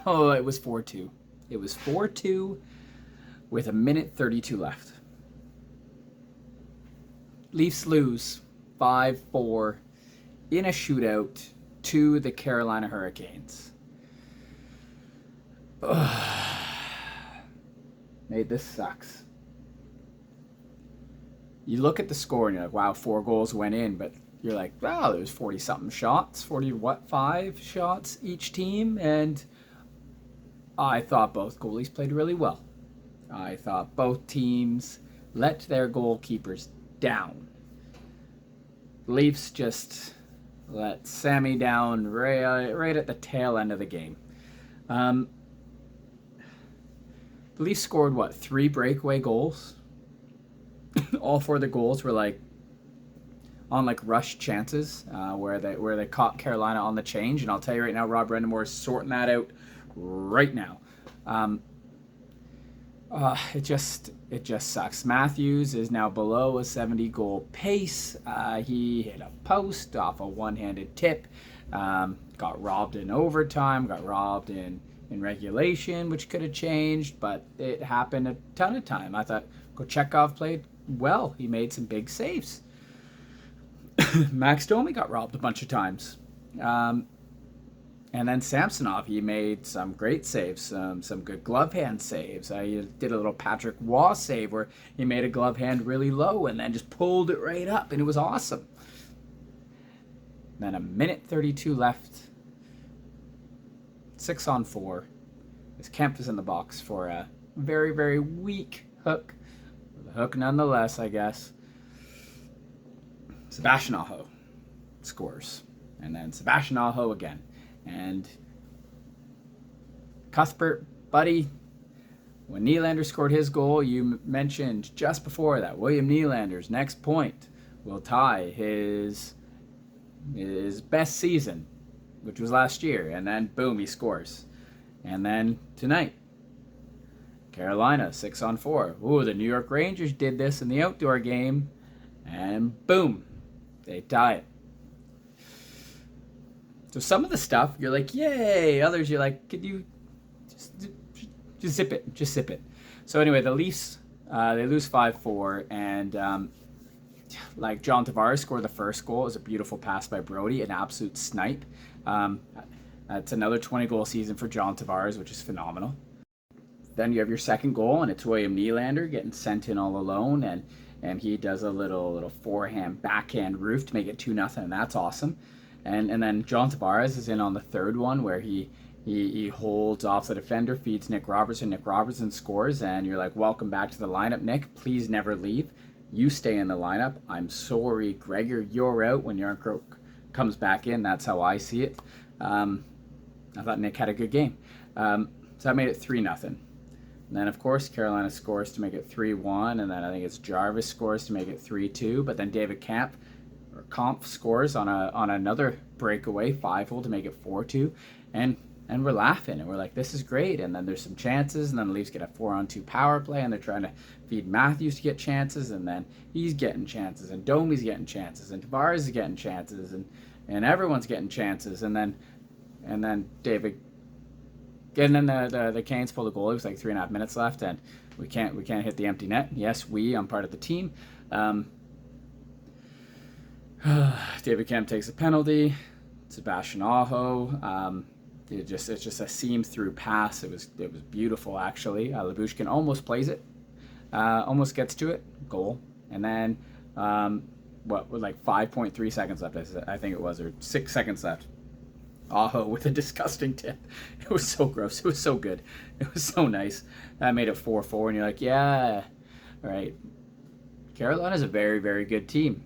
Oh, it was 4-2. It was 4-2 with a minute 32 left. Leafs lose 5-4 in a shootout to the Carolina Hurricanes. Mate, this sucks. You look at the score and you're like, wow, 4 goals went in, but you're like, wow, there's 40 something shots, 5 shots each team, and I thought both goalies played really well. I thought both teams let their goalkeepers down. Leafs just let Sammy down right at the tail end of the game. The Leafs scored, what, 3 breakaway goals? All 4 of the goals were like on like rush chances where they caught Carolina on the change. And I'll tell you right now, Rob Brendamore is sorting that out right now. It just sucks. Matthews is now below a 70-goal pace. He hit a post off a one-handed tip. Got robbed in overtime. Got robbed in regulation, which could have changed, but it happened a ton of time. I thought Kochetkov played well. He made some big saves. Max Domi got robbed a bunch of times. And then Samsonov, he made some great saves, some good glove hand saves. He did a little Patrick Waugh save where he made a glove hand really low and then just pulled it right up, and it was awesome. Then a minute 32 left. 6-on-4. As Kemp is in the box for a very, very weak hook. The hook nonetheless, I guess. Sebastian Aho scores. And then Sebastian Aho again. And Cuthbert, buddy, when Nylander scored his goal, you mentioned just before that William Nylander's next point will tie his best season, which was last year. And then, boom, he scores. And then tonight, Carolina, 6-on-4. Ooh, the New York Rangers did this in the outdoor game. And boom, they tie it. So some of the stuff, you're like, yay. Others, you're like, could you just zip it. Just zip it. So anyway, the Leafs, they lose 5-4. And like John Tavares scored the first goal. It was a beautiful pass by Brody, an absolute snipe. That's another 20-goal season for John Tavares, which is phenomenal. Then you have your second goal, and it's William Nylander getting sent in all alone. And he does a little forehand, backhand roof to make it 2-0, and that's awesome. And then John Tavares is in on the third one where he holds off the defender, feeds Nick Robertson. Nick Robertson scores, and you're like, welcome back to the lineup, Nick. Please never leave. You stay in the lineup. I'm sorry, Gregor, you're out when Yarncroke comes back in. That's how I see it. I thought Nick had a good game. So that made it 3-0. And then, of course, Carolina scores to make it 3-1, and then I think it's Jarvis scores to make it 3-2, but then David Kampf scores on another breakaway 5-hole to make it 4-2, and we're laughing and we're like, this is great. And then there's some chances, and then the Leafs get a 4-on-2 power play, and they're trying to feed Matthews to get chances, and then he's getting chances, and Domi's getting chances, and Tavares is getting chances, and everyone's getting chances, and then David, and then the Canes pull the goal. It was like 3.5 minutes left, and we can't hit the empty net. Yes, I'm part of the team. David Kemp takes a penalty. Sebastian Aho, it's just a seam through pass. It was beautiful actually. Lyubushkin almost plays it, almost gets to it, goal. And then with like 5.3 seconds left, I think it was, or 6 seconds left. Aho with a disgusting tip. It was so gross. It was so good. It was so nice. That made it 4-4, and you're like, yeah, all right. Carolina's a very, very good team.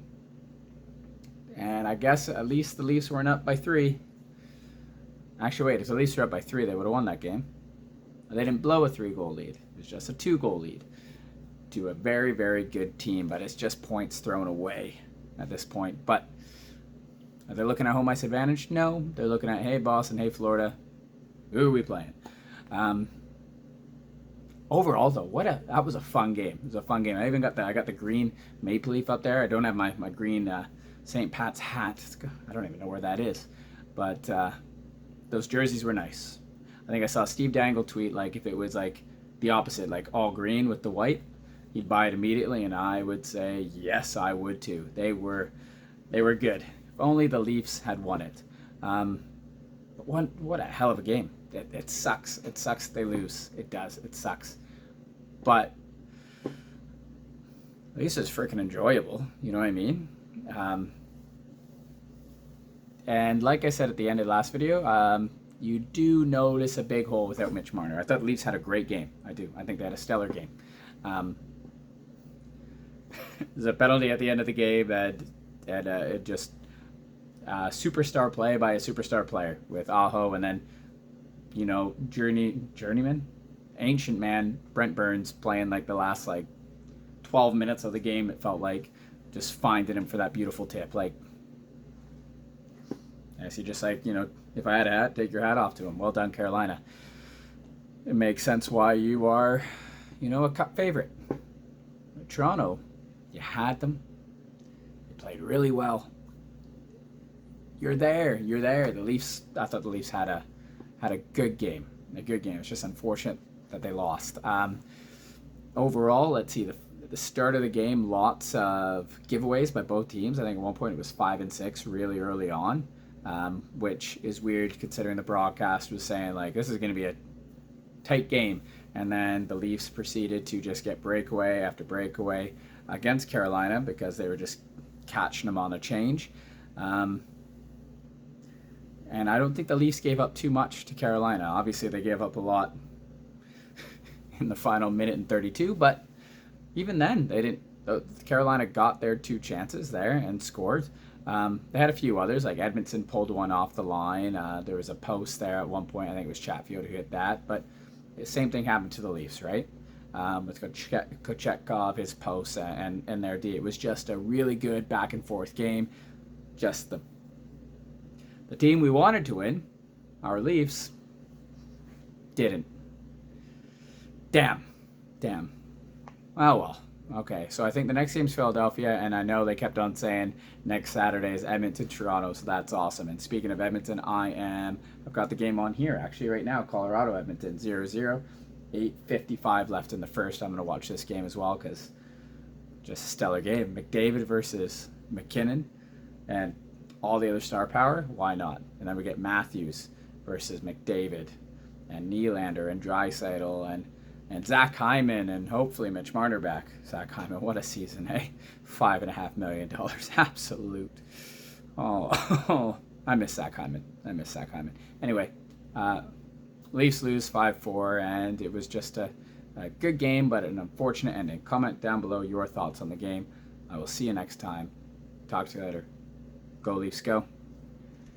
And I guess at least the Leafs weren't up by 3. Actually, wait, if the Leafs were up by 3, they would have won that game. They didn't blow a 3-goal lead. It was just a 2-goal lead to a very, very good team, but it's just points thrown away at this point. But are they looking at home ice advantage? No. They're looking at, hey, Boston, hey, Florida, who are we playing? Overall, though, that was a fun game. It was a fun game. I got the green Maple Leaf up there. I don't have my green St. Pat's hat. I don't even know where that is. But those jerseys were nice. I think I saw Steve Dangle tweet like if it was like the opposite, like all green with the white, he'd buy it immediately, and I would say yes, I would too. They were good. If only the Leafs had won it. But what a hell of a game. It sucks. It sucks they lose. It does. It sucks. But at least it's freaking enjoyable. You know what I mean? And like I said at the end of the last video, you do notice a big hole without Mitch Marner. I thought the Leafs had a great game. I do. I think they had a stellar game. There's a penalty at the end of the game, and it just superstar play by a superstar player with Aho, and then journeyman, ancient man Brent Burns playing like the last 12 minutes of the game. It felt like just finding him for that beautiful tip. Like, I see, just if I had a hat, take your hat off to him. Well done, Carolina. It makes sense why you are, a cup favorite. Toronto, you had them. They played really well. You're there. The Leafs. I thought the Leafs had a good game. It's just unfortunate that they lost. Overall, let's see, the start of the game, lots of giveaways by both teams. I think at one point it was 5-6 really early on, which is weird considering the broadcast was saying this is going to be a tight game, and then the Leafs proceeded to just get breakaway after breakaway against Carolina because they were just catching them on a change. And I don't think the Leafs gave up too much to Carolina. Obviously, they gave up a lot in the final minute and 32, but even then, they didn't. Carolina got their 2 chances there and scored. They had a few others, like Edmondson pulled one off the line. There was a post there at one point. I think it was Chatfield who hit that, but the same thing happened to the Leafs, right? With Kochetkov, his post, and their D. It was just a really good back and forth game. Just the team we wanted to win, our Leafs, didn't. Damn. Oh well. Okay, so I think the next game's Philadelphia, and I know they kept on saying next Saturday is Edmonton, Toronto, so that's awesome. And speaking of Edmonton, I've got the game on here actually right now. Colorado, Edmonton, 0-0, 8:55 left in the first. I'm going to watch this game as well because just a stellar game. McDavid versus McKinnon, and all the other star power. Why not? And then we get Matthews versus McDavid, and Nylander and Draisaitl and Zach Hyman, and hopefully Mitch Marner back. Zach Hyman, what a season, eh? $5.5 million. Absolute. Oh, I miss Zach Hyman. Anyway, Leafs lose 5-4, and it was just a good game, but an unfortunate ending. Comment down below your thoughts on the game. I will see you next time. Talk to you later. Go Leafs, go.